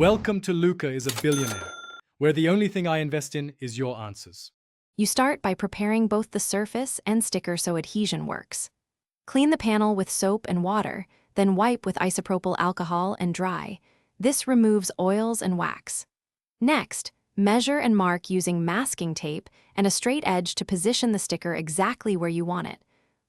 Welcome to Luca is a Billionaire, where the only thing I invest in is your answers. You start by preparing both the surface and sticker so adhesion works. Clean the panel with soap and water, then wipe with isopropyl alcohol and dry. This removes oils and wax. Next, measure and mark using masking tape and a straight edge to position the sticker exactly where you want it.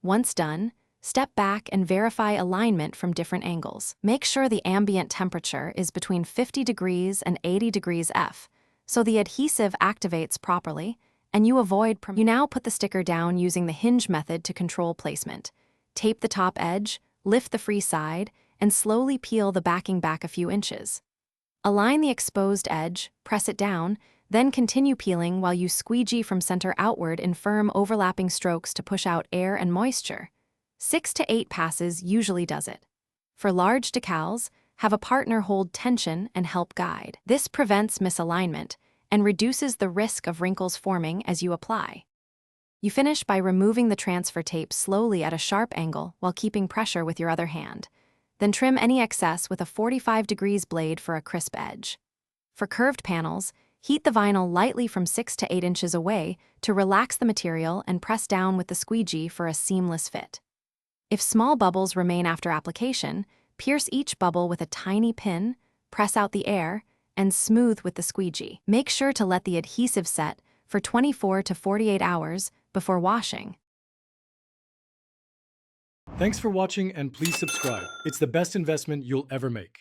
Once done, step back and verify alignment from different angles. Make sure the ambient temperature is between 50 degrees and 80 degrees F, so the adhesive activates properly, and you avoid. You now put the sticker down using the hinge method to control placement. Tape the top edge, lift the free side, and slowly peel the backing back a few inches. Align the exposed edge, press it down, then continue peeling while you squeegee from center outward in firm overlapping strokes to push out air and moisture. 6 to 8 passes usually does it. For large decals, have a partner hold tension and help guide. This prevents misalignment and reduces the risk of wrinkles forming as you apply. You finish by removing the transfer tape slowly at a sharp angle while keeping pressure with your other hand. Then trim any excess with a 45 degrees blade for a crisp edge. For curved panels, heat the vinyl lightly from 6 to 8 inches away to relax the material and press down with the squeegee for a seamless fit. If small bubbles remain after application, pierce each bubble with a tiny pin, press out the air, and smooth with the squeegee. Make sure to let the adhesive set for 24 to 48 hours before washing. Thanks for watching and please subscribe. It's the best investment you'll ever make.